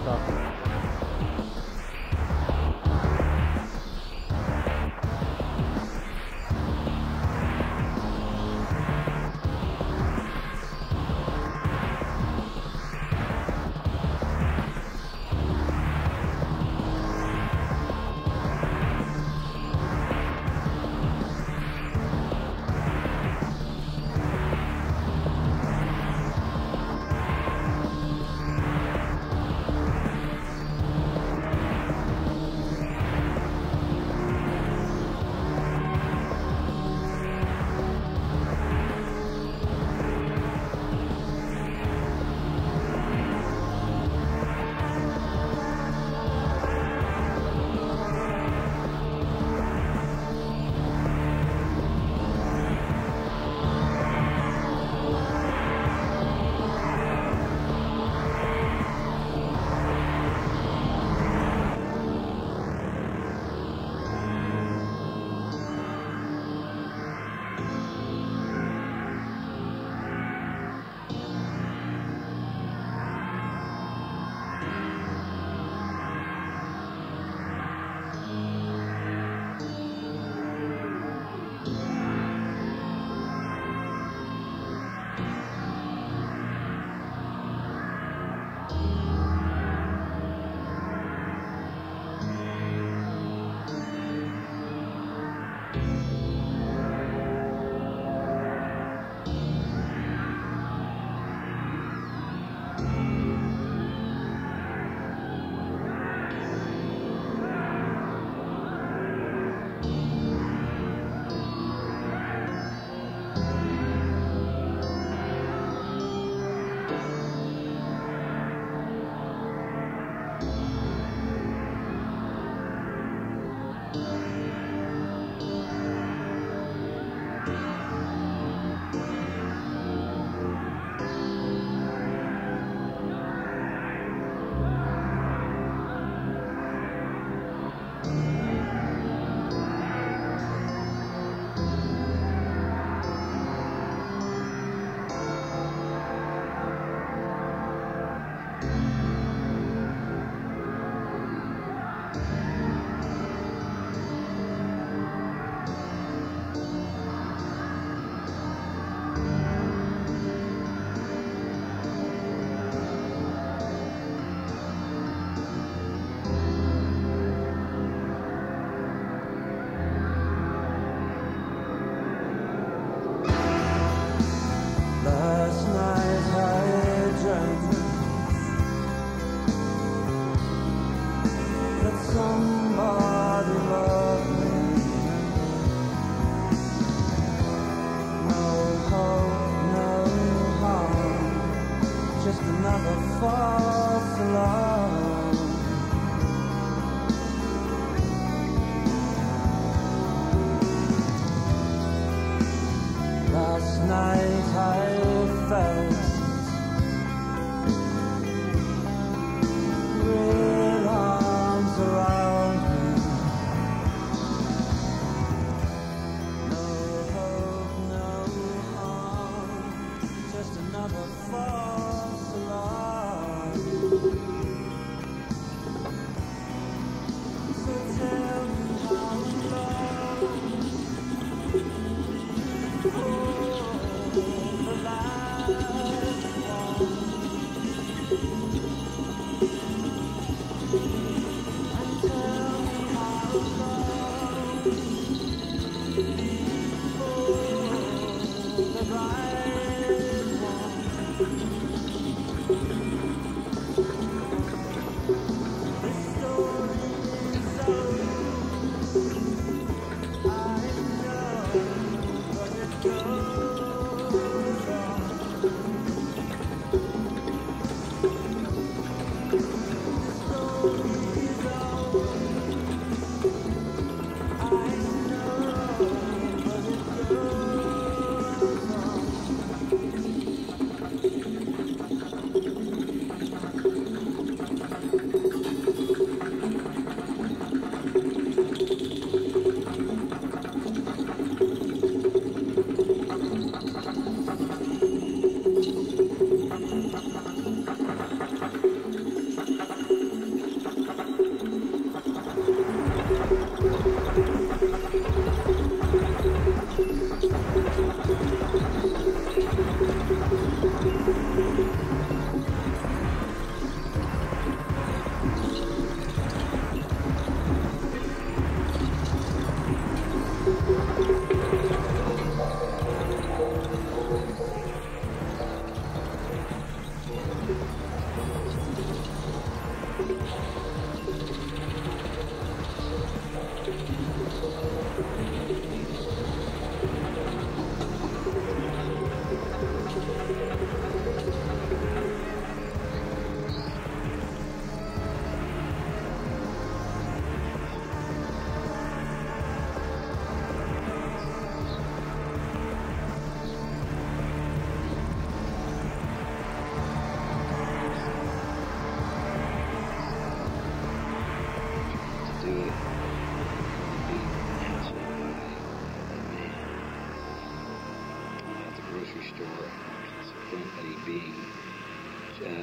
stuff.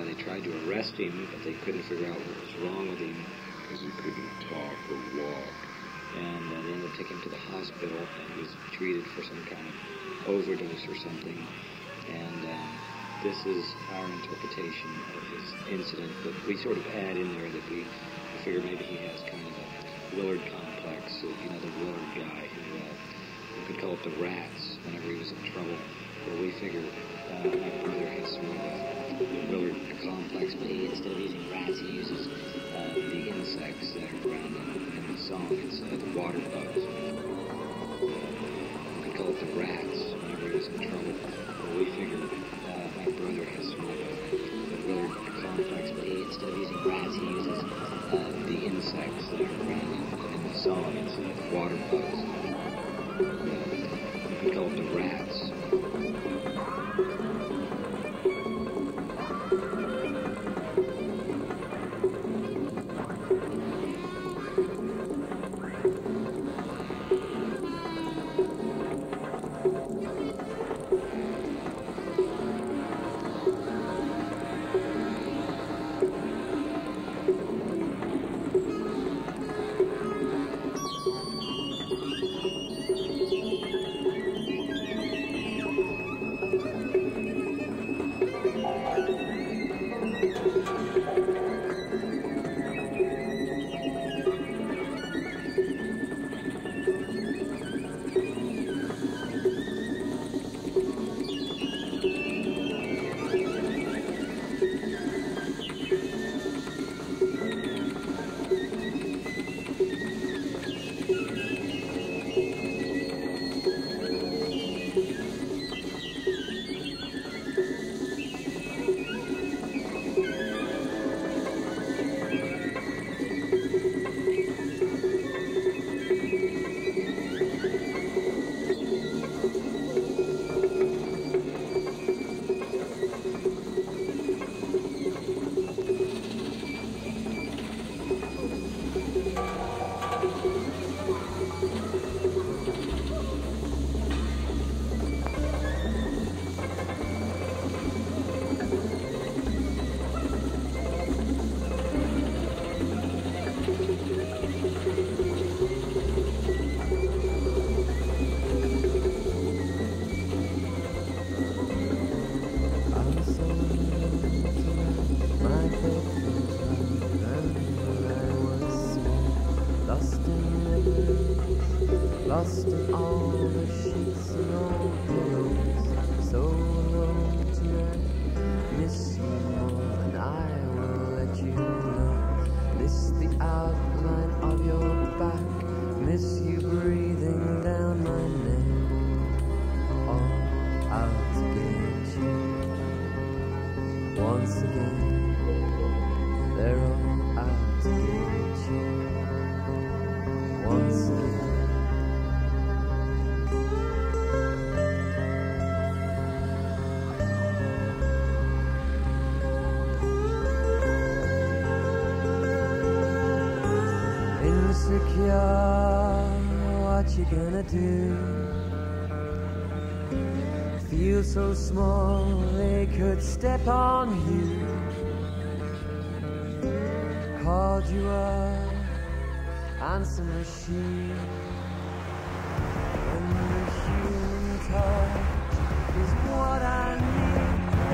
They tried to arrest him, but they couldn't figure out what was wrong with him. Because he couldn't talk or walk. And they ended up taking him to the hospital, and he was treated for some kind of overdose or something. And this is our interpretation of his incident, but we sort of add in there that we figure maybe he has kind of a Willard complex, you know, the Willard guy who you could call it the rats whenever he was in trouble. Well, we figure my brother has sort of a Willard complex, but instead of using rats, he uses the insects that are around in the song. It's the water bugs. We could call it the rats whenever he was in trouble. Well, we figure my brother has sort of a Willard complex, but instead of using rats, he uses the insects that are around in the song. It's the water bugs. We could call it the rats. Lost in all the sheets and old pillows, so alone tonight. Miss you more than I will let you know. Miss the outline of your back, miss you breathing down my neck. All out to get you once again. They're all out to get you once again. Insecure, what you gonna do? Feel so small they could step on you. Called you a answer machine, and the human touch is what I need,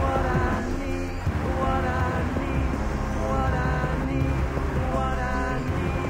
what I need, what I need, what I need, what I need.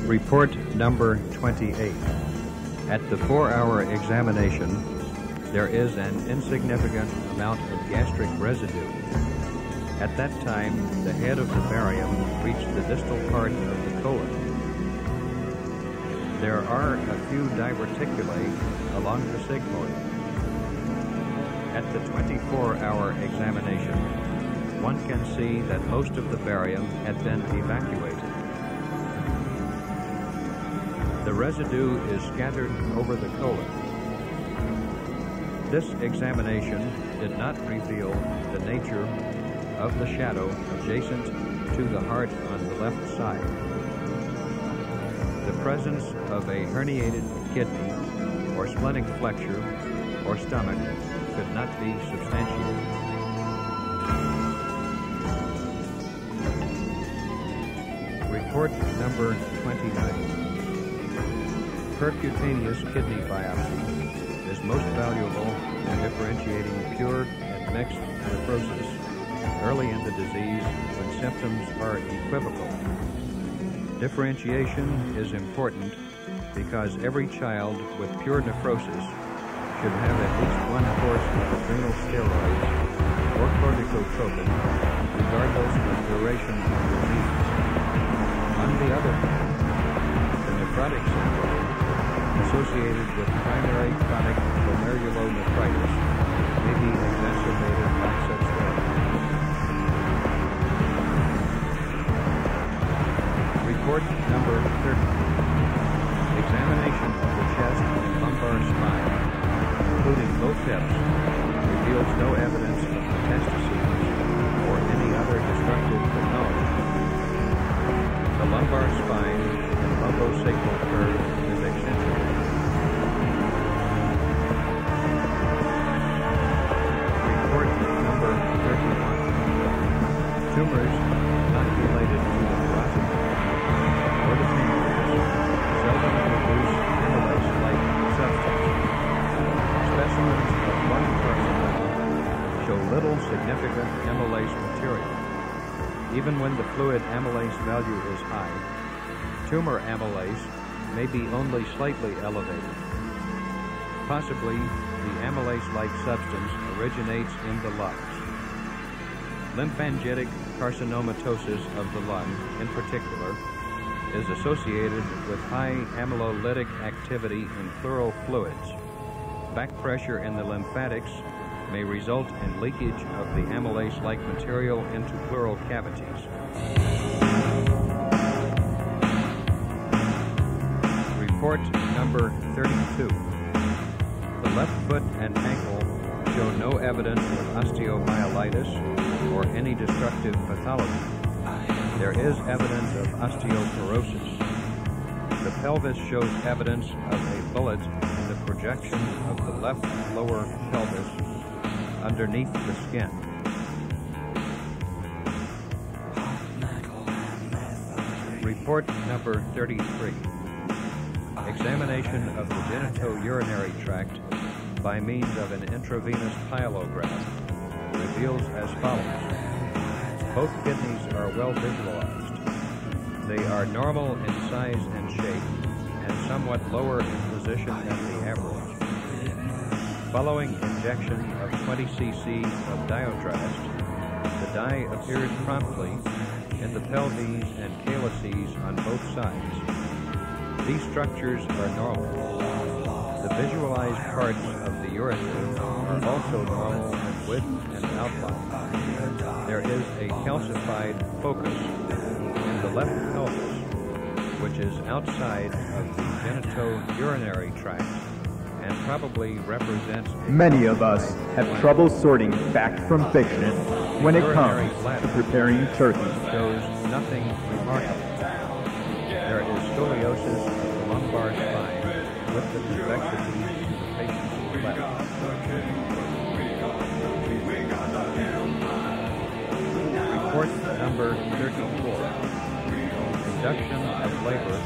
Report number 28. At the 4-hour examination, there is an insignificant amount of gastric residue. At that time, the head of the barium reached the distal part of the colon. There are a few diverticulae along the sigmoid. At the 24-hour examination, one can see that most of the barium had been evacuated. The residue is scattered over the colon. This examination did not reveal the nature of the shadow adjacent to the heart on the left side. The presence of a herniated kidney or splenic flexure or stomach could not be substantiated. Report number 29. Percutaneous kidney biopsy is most valuable in differentiating pure and mixed nephrosis early in the disease when symptoms are equivocal. Differentiation is important because every child with pure nephrosis should have at least one course of adrenal steroids or corticotropin, regardless of duration of disease. On the other hand, the nephrotic syndrome associated with primary chronic glomerulonephritis may be exacerbated by such therapy. Report number 30. Examination of the chest and lumbar spine, including both hips, reveals no evidence of metastases or any other destructive pathology. The lumbar spine and lumbosacral curve is accentuated. Report number 31. Tumors not related to the carotid or the pancreas seldom produce amylase-like substance. Specimens of lung carcinoma show little significant amylase material. Even when the fluid amylase value is high, tumor amylase may be only slightly elevated. Possibly, the amylase-like substance originates in the lungs. Lymphangitic carcinomatosis of the lung, in particular, is associated with high amylolytic activity in pleural fluids. Back pressure in the lymphatics may result in leakage of the amylase-like material into pleural cavities. Report number 32. The left foot and ankle show no evidence of osteomyelitis or any destructive pathology. There is evidence of osteoporosis. The pelvis shows evidence of a bullet in the projection of the left lower pelvis underneath the skin. Report number 33. Examination of the genitourinary tract by means of an intravenous pyelograph reveals as follows. Both kidneys are well visualized. They are normal in size and shape, and somewhat lower in position than the average. Following injection of 20 cc of diodrast, the dye appears promptly in the pelvis and calyces on both sides. These structures are normal. The visualized parts of the ureter are also normal in width and outline. There is a calcified focus in the left pelvis, which is outside of the genitourinary tract and probably represents... Many of us have trouble sorting fact from fiction when it comes to preparing turkey. Shows nothing remarkable. There is scoliosis of the lumbar spine with the convexity to the patient's left. Report number 34. Induction of labor,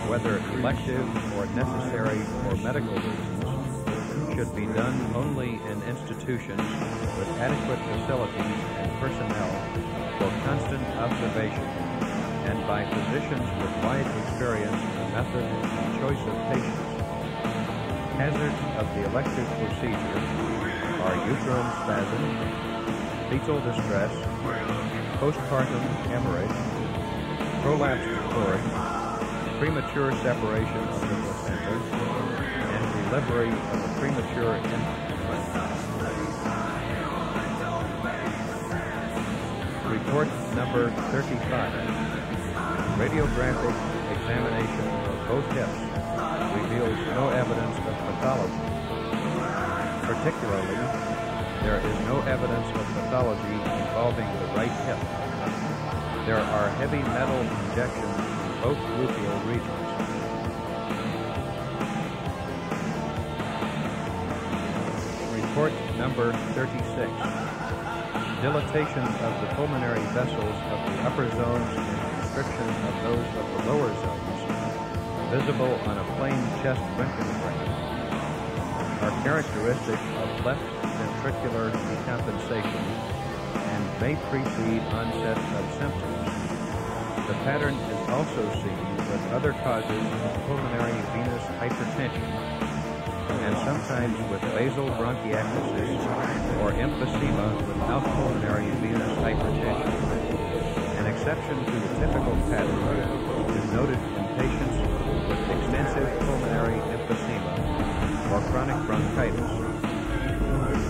whether elective or necessary for medical reasons, should be done only in institutions with adequate facilities and personnel for constant observation, and by physicians with wide experience in method and choice of patients. Hazards of the elective procedure are uterine spasm, fetal distress, postpartum hemorrhage, prolapsed cord, premature separation of the placenta, and delivery of a premature infant. Report number 35. Radiographic examination of both hips reveals no evidence of pathology. Particularly, there is no evidence of pathology involving the right hip. There are heavy metal injections in both gluteal regions. Report number 36. Dilatation of the pulmonary vessels of the upper zones and constriction of those of the lower zones, visible on a plain chest röntgenograph, are characteristic of left ventricular decompensation and may precede onset of symptoms. The pattern is also seen with other causes of pulmonary venous hypertension and sometimes with basal bronchiectasis or emphysema without pulmonary venous hypertension. An exception to the typical pattern is noted in patients with extensive pulmonary emphysema or chronic bronchitis.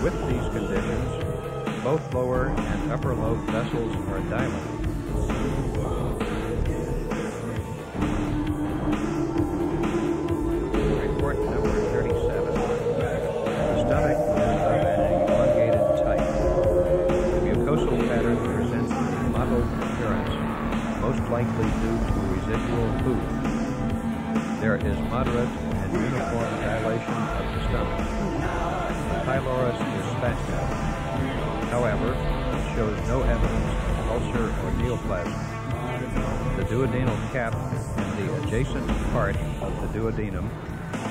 With these conditions, both lower and upper lobe vessels are dilated. Report number 37. The stomach is of an elongated type. The mucosal pattern presents a mottled appearance, most likely due to residual food. There is moderate and uniform dilation of the stomach. The pylorus is spastic. However, it shows no evidence of ulcer or neoplasm. The duodenal cap and the adjacent part of the duodenum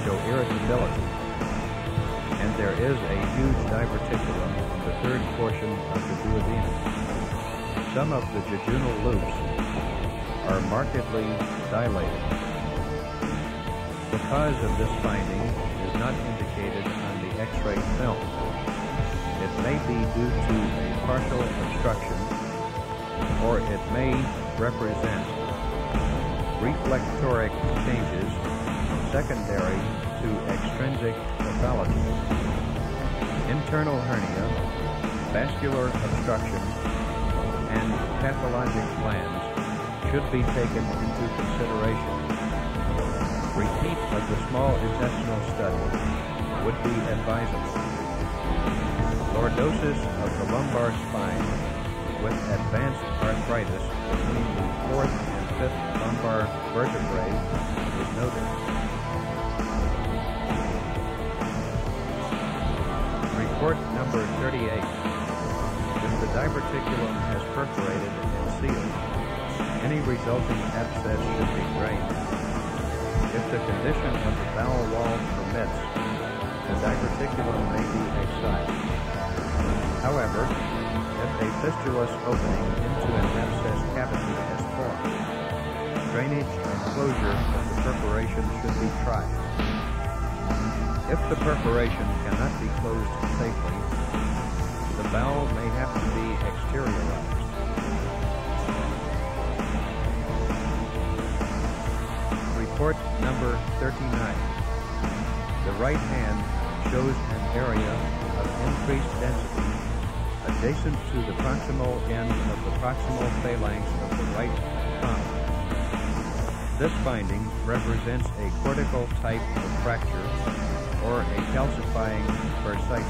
show irritability, and there is a huge diverticulum in the third portion of the duodenum. Some of the jejunal loops are markedly dilated. The cause of this finding is not indicated on the X-ray film. It may be due to a partial obstruction, or it may represent reflectoric changes secondary to extrinsic pathology. Internal hernia, vascular obstruction, and pathologic glands should be taken into consideration. Repeat of the small intestinal study would be advisable. Lordosis of the lumbar spine with advanced arthritis between the 4th and 5th lumbar vertebrae is noted. Report number 38. If the diverticulum has perforated and sealed, any resulting abscess should be drained. If the condition of the bowel wall permits, the diverticulum may be excised. However, if a fistulous opening into an abscess cavity has formed. Drainage and closure of the perforation should be tried. If the perforation cannot be closed safely, the bowel may have to be exteriorized. Report number 39. The right hand shows an area of increased density adjacent to the proximal end of the proximal phalanx of the right thumb. This finding represents a cortical type of fracture or a calcifying bursitis.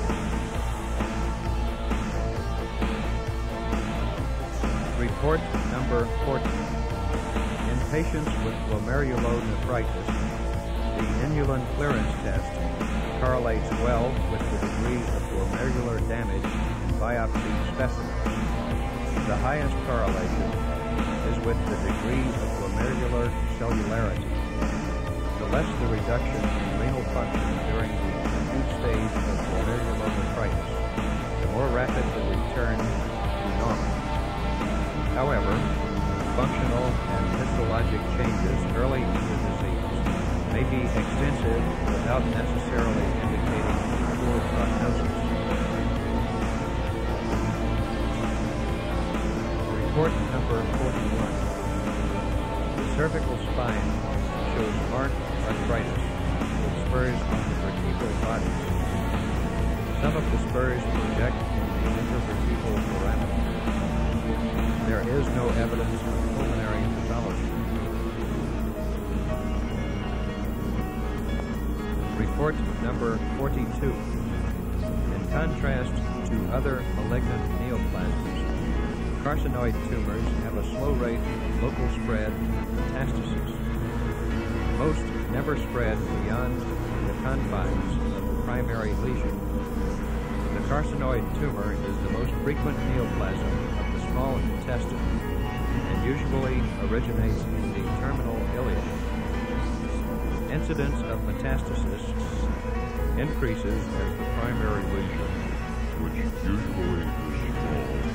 Report number 40. In patients with glomerulonephritis, the inulin clearance test correlates well with the degree of glomerular damage in biopsy specimens. The highest correlation is with the degree of glomerular cellularity. The less the reduction in renal function during the acute stage of glomerulonephritis, the more rapid the return to normal. However, functional and histologic changes early in the disease may be extensive without necessarily indicating poor prognosis. Report number 41. The cervical spine shows marked arthritis with spurs on the vertebral bodies. Some of the spurs project in the intervertebral foramen. There is no evidence of pulmonary pathology. Report number 42. In contrast to other malignant neoplasms, carcinoid tumors have a slow rate of local spread and metastasis. Most never spread beyond the confines of the primary lesion. The carcinoid tumor is the most frequent neoplasm of the small intestine and usually originates in the terminal ileum. Incidence of metastasis increases as the primary lesion, which usually is small,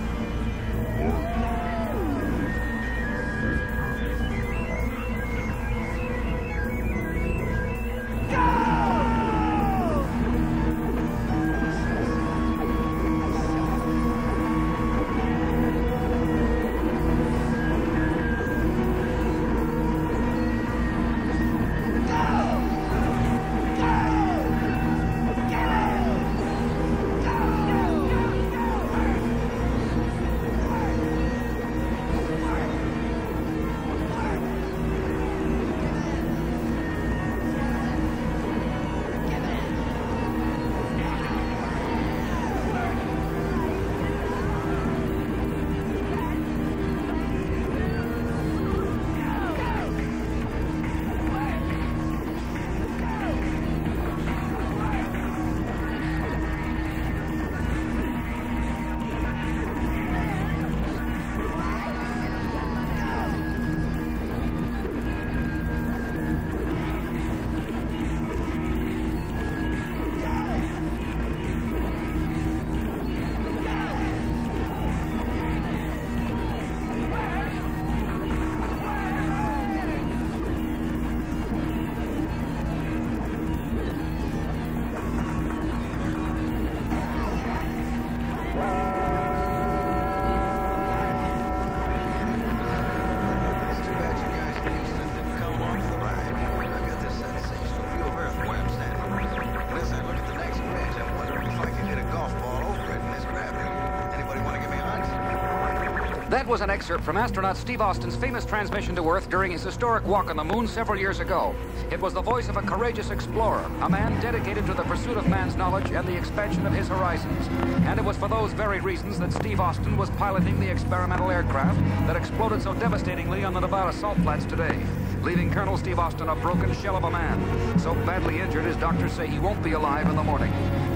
That was an excerpt from astronaut Steve Austin's famous transmission to Earth during his historic walk on the moon several years ago. It was the voice of a courageous explorer, a man dedicated to the pursuit of man's knowledge and the expansion of his horizons. And it was for those very reasons that Steve Austin was piloting the experimental aircraft that exploded so devastatingly on the Nevada salt flats today, leaving Colonel Steve Austin a broken shell of a man, so badly injured his doctors say he won't be alive in the morning.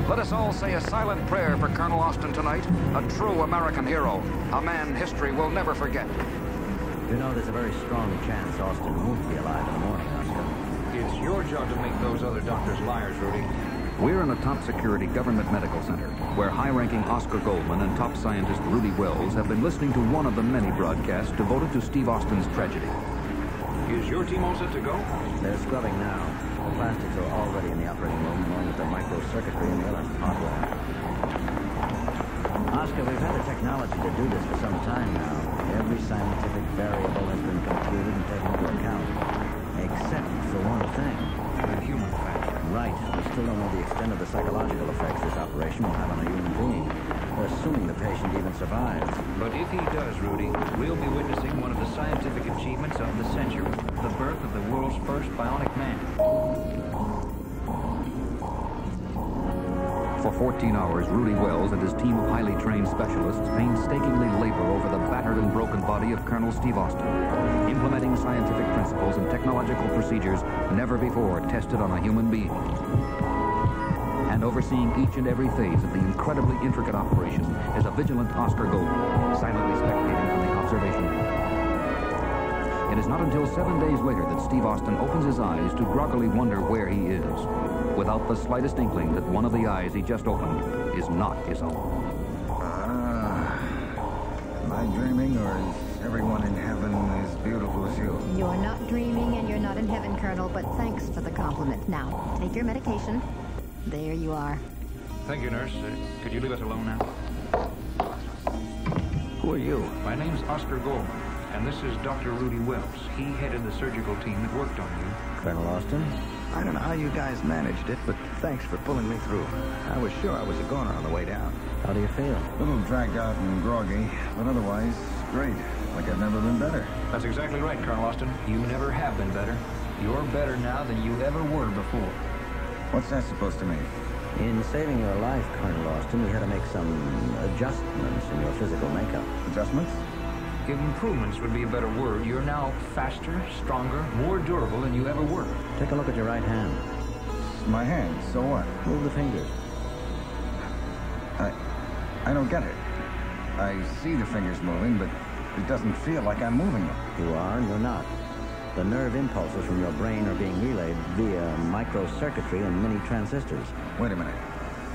Let us all say a silent prayer for Colonel Austin tonight, a true American hero, a man history will never forget. You know, there's a very strong chance Austin won't be alive in the morning, Oscar. It's your job to make those other doctors liars, Rudy. We're in a top-security government medical center where high-ranking Oscar Goldman and top scientist Rudy Wells have been listening to one of the many broadcasts devoted to Steve Austin's tragedy. Is your team all set to go? They're scrubbing now. The plastics are already in the operating room, along with the microcircuitry and the other hardware. Oscar, we've had the technology to do this for some time now. Every scientific variable has been computed and taken into account. Except for one thing. The human factor. Right. We still don't know the extent of the psychological effects this operation will have on a human being. We're assuming the patient even survives. But if he does, Rudy, we'll be witnessing one of the scientific achievements of the century. The birth of the world's first bionic man. For 14 hours, Rudy Wells and his team of highly trained specialists painstakingly labor over the battered and broken body of Colonel Steve Austin, implementing scientific principles and technological procedures never before tested on a human being, and overseeing each and every phase of the incredibly intricate operation is a vigilant Oscar Goldman, silently spectating from the observation room. It is not until 7 days later that Steve Austin opens his eyes to groggily wonder where he is, without the slightest inkling that one of the eyes he just opened is not his own. Am I dreaming, or is everyone in heaven as beautiful as you? You're not dreaming and you're not in heaven, Colonel, but thanks for the compliment. Now, take your medication. There you are. Thank you, nurse. Could you leave us alone now? Who are you? My name's Oscar Goldman, and this is Dr. Rudy Wells. He headed the surgical team that worked on you. Colonel Austin? I don't know how you guys managed it, but thanks for pulling me through. I was sure I was a goner on the way down. How do you feel? A little dragged out and groggy, but otherwise, great. Like I've never been better. That's exactly right, Colonel Austin. You never have been better. You're better now than you ever were before. What's that supposed to mean? In saving your life, Colonel Austin, we had to make some adjustments in your physical makeup. Adjustments? Improvements would be a better word. You're now faster, stronger, more durable than you ever were. Take a look at your right hand. My hand, so what? Move the fingers. I don't get it. I see the fingers moving, but it doesn't feel like I'm moving them. You are and you're not. The nerve impulses from your brain are being relayed via microcircuitry and mini transistors. Wait a minute.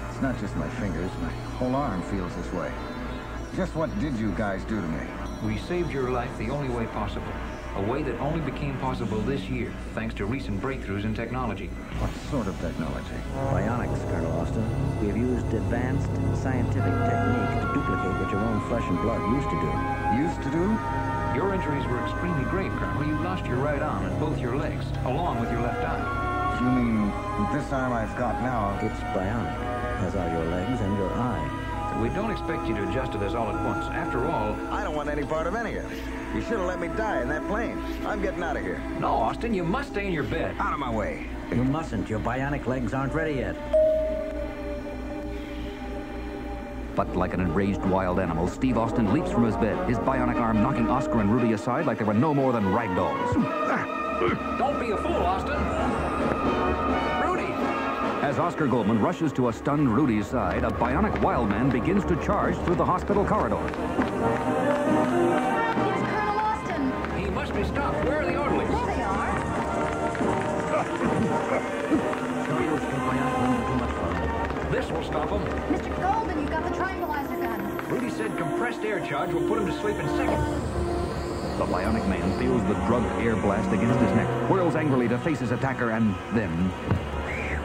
It's not just my fingers. My whole arm feels this way. Just what did you guys do to me? We saved your life the only way possible. A way that only became possible this year, thanks to recent breakthroughs in technology. What sort of technology? Bionics, Colonel Austin. We have used advanced scientific technique to duplicate what your own flesh and blood used to do. Used to do? Your injuries were extremely grave, Colonel. You lost your right arm and both your legs, along with your left eye. You mean this arm I've got now? It's bionic, as are your legs and your eye. We don't expect you to adjust to this all at once. After all... I don't want any part of any of it. You should have let me die in that plane. I'm getting out of here. No, Austin, you must stay in your bed. Out of my way. You mustn't. Your bionic legs aren't ready yet. But like an enraged wild animal, Steve Austin leaps from his bed, his bionic arm knocking Oscar and Rudy aside like they were no more than rag dolls. Don't be a fool, Austin. Rudy! As Oscar Goldman rushes to a stunned Rudy's side, a bionic wild man begins to charge through the hospital corridor. It's Colonel Austin. He must be stopped. Where are the orderlies? There they are. This will stop him. Mr. Golden, you've got the tranquilizer gun. Rudy said compressed air charge will put him to sleep in seconds. The bionic man feels the drugged air blast against his neck, whirls angrily to face his attacker, and then...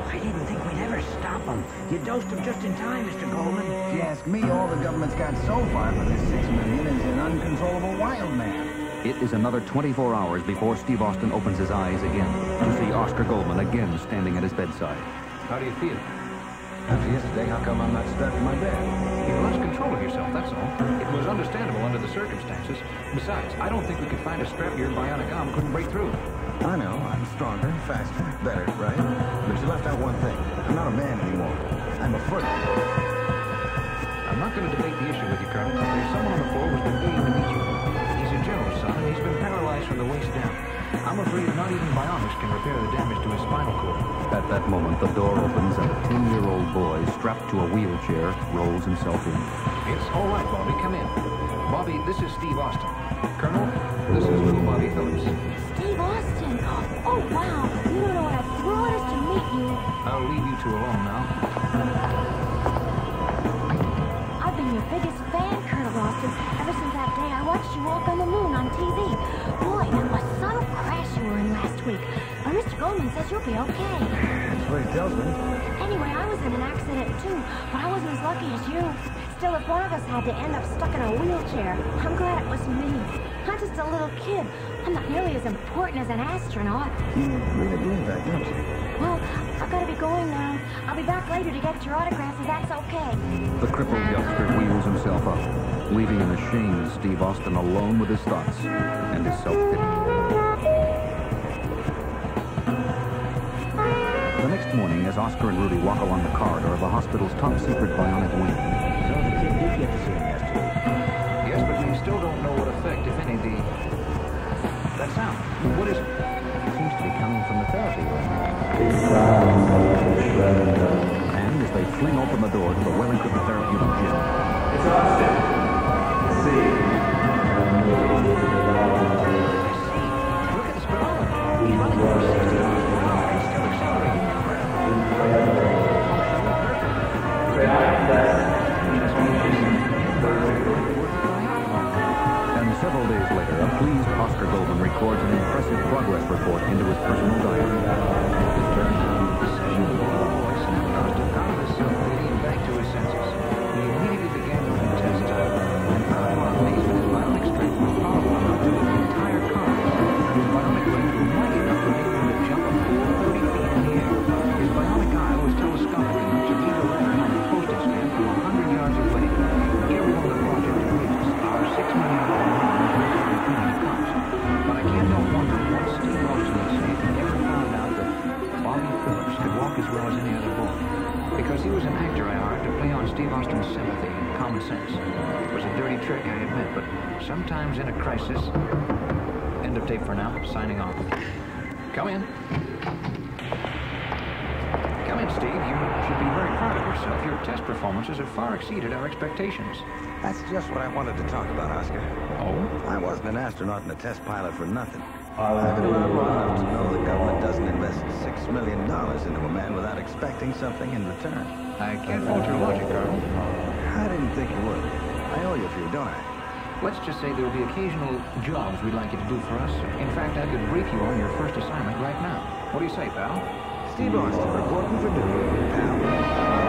I didn't think we'd ever stop him. You dosed him just in time, Mr. Goldman. If you ask me, all the government's got so far for this $6 million is an uncontrollable wild man. It is another 24 hours before Steve Austin opens his eyes again to see Oscar Goldman again standing at his bedside. How do you feel? After yesterday, how come I'm not strapped to my bed? You lost control of yourself, that's all. It was understandable under the circumstances. Besides, I don't think we could find a strap your bionic arm couldn't break through. I know. I'm stronger, faster, better, right? But you left out one thing. I'm not a man anymore. I'm a foot. I'm not going to debate the issue with you, Colonel. There's someone on the floor who's been waiting to meet you. He's a general's son, and he's been paralyzed from the waist down. I'm afraid not even bionics can repair the damage to his spinal cord. At that moment, the door opens and a 10-year-old boy strapped to a wheelchair rolls himself in. It's all right, Bobby. Come in. Bobby, this is Steve Austin. Colonel, this is little Bobby Phillips. Steve Austin. Oh, wow. You don't know what a thrill it is to hate you. I'll leave you two alone now. I've been your biggest fan, Colonel Austin, ever since that day I watched you walk on the moon on TV. Boy, that was some crash you were in last week. But Mr. Goldman says you'll be okay. That's what he tells me. Anyway, I was in an accident too, but I wasn't as lucky as you. Still, if one of us had to end up stuck in a wheelchair, I'm glad it was me. I'm just a little kid. I'm not nearly as important as an astronaut. You really believe that, don't you? Well, I've got to be going now. I'll be back later to get your autograph if that's okay. The crippled youngster wheels himself up, leaving an ashamed Steve Austin alone with his thoughts and his self-pity. The next morning, as Oscar and Rudy walk along the corridor of the hospital's top-secret bionic wing. So the kid did get to see him yesterday. Yes, but we still don't know what effect, if any, that sound. What is it? It seems to be coming from the therapy room. And as they fling open the door to the well-equipped therapeutic gym. It's Austin. See. Look at the speedometer. He's running over 60 miles per hour and still accelerating. And several days later, a pleased Oscar Goldman records an impressive progress report into his personal diary. His turn on the decision of the voice and caused him out of his self-pity and back to his senses. He immediately began to contest and found to our amazement his bionic strength was powerful enough to move the entire car. His bionic legs were mighty enough to enable him to jump a full 30 feet in the air. His bionic eye was telescopic enough to read a letter on a postage stamp from 100 yards away. Everyone in the project agrees our $6 million but I can't help wondering what Steve Austin would say if he ever found out that Bobby Phillips could walk as well as any other boy. Because he was an actor I hired to play on Steve Austin's sympathy and common sense. It was a dirty trick, I admit, but sometimes in a crisis... End of tape for now. Signing off. Come in. Come in, Steve. You should be very proud of yourself. Your test performances have far exceeded our expectations. That's just what I wanted to talk about, Oscar. Oh? I wasn't an astronaut and a test pilot for nothing. I've been around long enough to know the government doesn't invest $6 million into a man without expecting something in return. I can't fault your logic, Colonel. I didn't think you would. I owe you a few, don't I? Let's just say there will be occasional jobs we'd like you to do for us. In fact, I could brief you on your first assignment right now. What do you say, pal? Steve Austin, reporting for duty, pal.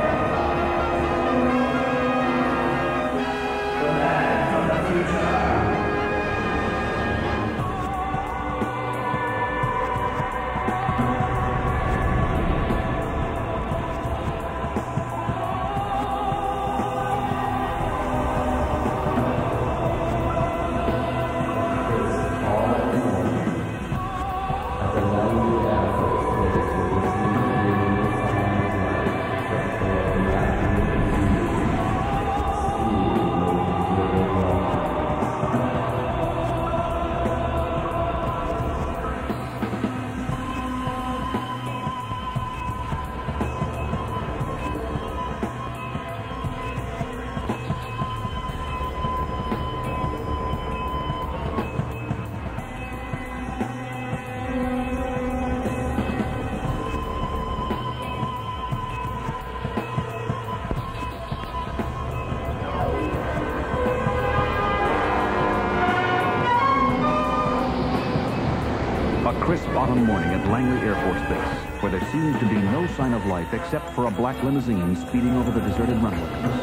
Crisp autumn morning at Langley Air Force Base, where there seems to be no sign of life except for a black limousine speeding over the deserted runways.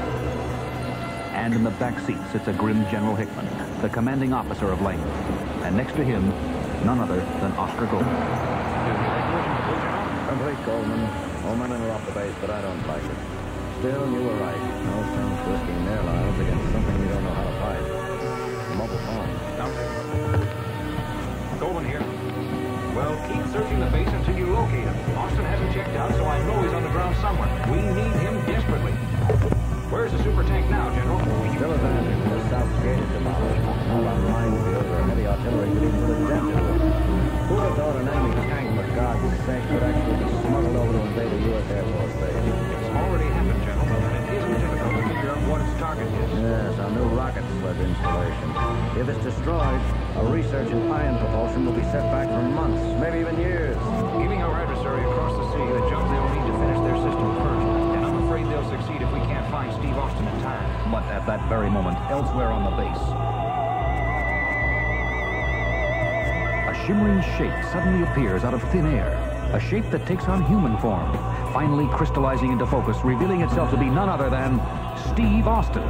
And in the back seat sits a grim General Hickman, the commanding officer of Langley, and next to him, none other than Oscar Goldman. Complete, Goldman. Omen interrupt the base, but I don't like it. Still, you were right. No sense risking their lives against something we don't know how to fight. Mobile phone. Goldman here. Well, keep searching the base until you locate him. Austin hasn't checked out, so I know he's on the ground somewhere. We need him desperately. Where's the super tank now, General? Still abandoned. The south gate is demolished. All our minefields or heavy artillery could even put a dent into it. Who would have thought an enemy tank, for God's sake, could actually be smuggled over to invade a U.S. Air Force base? It's already happened, General, and it isn't difficult to figure out what its target is. Yes, our new rocket sled installation. If it's destroyed, a research in ion propulsion will be set back for months, maybe even years. Giving our adversary across the sea the jump they'll need to finish their system first. And I'm afraid they'll succeed if we can't find Steve Austin in time. But at that very moment, elsewhere on the base, a shimmering shape suddenly appears out of thin air. A shape that takes on human form, finally crystallizing into focus, revealing itself to be none other than Steve Austin.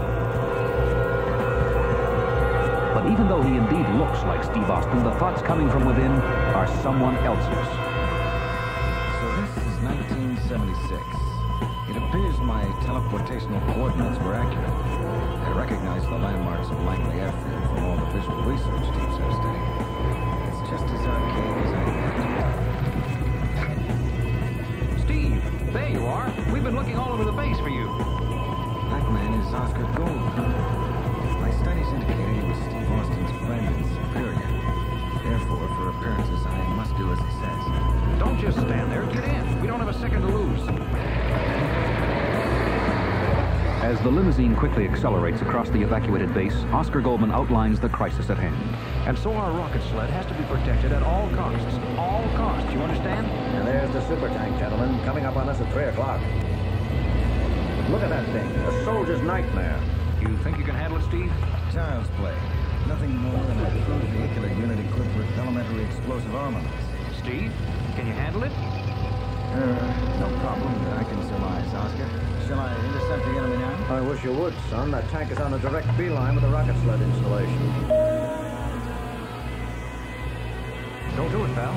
But even though he indeed looks like Steve Austin, the thoughts coming from within are someone else's. So this is 1976. It appears my teleportational coordinates were accurate. I recognize the landmarks of Langley Airfield from all the visual research teams I've studied. It's just as archaic as I imagined. Steve, there you are. We've been looking all over the base for you. That man is Oscar Gold. My studies indicated he was Steve Austin's friend and superior. Therefore, for appearances, I must do as he says. Don't just stand there. Get in. We don't have a second to lose. As the limousine quickly accelerates across the evacuated base, Oscar Goldman outlines the crisis at hand. And so our rocket sled has to be protected at all costs. All costs, you understand? And there's the super tank, gentlemen, coming up on us at 3 o'clock. Look at that thing, a soldier's nightmare. You think you can handle it, Steve? Child's play. Nothing more than a crude vehicular unit equipped with elementary explosive armaments. Steve, can you handle it? No problem that I can surmise, Oscar. Shall I intercept the enemy now? I wish you would, son. That tank is on a direct beeline with the rocket sled installation. Don't do it, pal.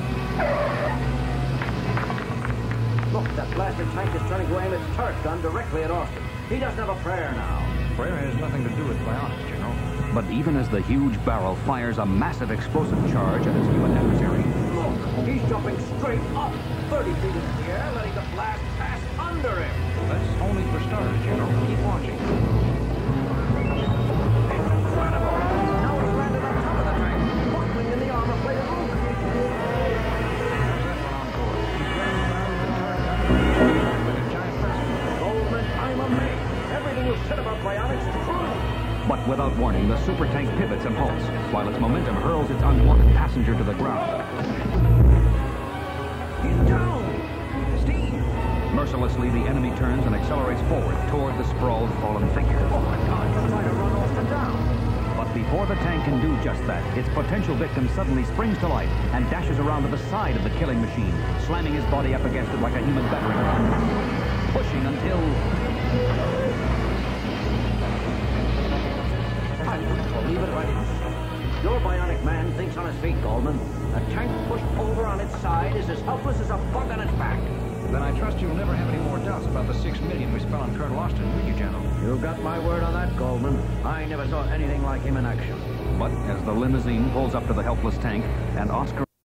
Look, that blaster tank is trying to aim its turret gun directly at Austin. He doesn't have a prayer now. Prayer has nothing to do with bionics, you know. But even as the huge barrel fires a massive explosive charge at his human adversary, Look, he's jumping straight up, 30 feet into the air, letting the blast pass under him. That's only for starters, you know. Keep watching. Incredible. Now he's landed on top of the tank, buckling in the armor-plated roof. With a giant press. Goldman, I'm amazed. Everything you said about bionics is true. but without warning, the super tank pivots and halts, while its momentum hurls its unwanted passenger to the ground. He's down! Steve! Mercilessly, the enemy turns and accelerates forward toward the sprawled fallen figure. Oh my God, he's trying to run Austin down. But before the tank can do just that, its potential victim suddenly springs to life and dashes around to the side of the killing machine, slamming his body up against it like a human battering ram, pushing until... I wouldn't believe it right. Your bionic man thinks on his feet, Goldman. A tank pushed over on its side is as helpless as a bug on its back. Then I trust you'll never have any more doubts about the $6 million we spent on Colonel Austin, will you, General? You got my word on that, Goldman. I never saw anything like him in action. But as the limousine pulls up to the helpless tank and Oscar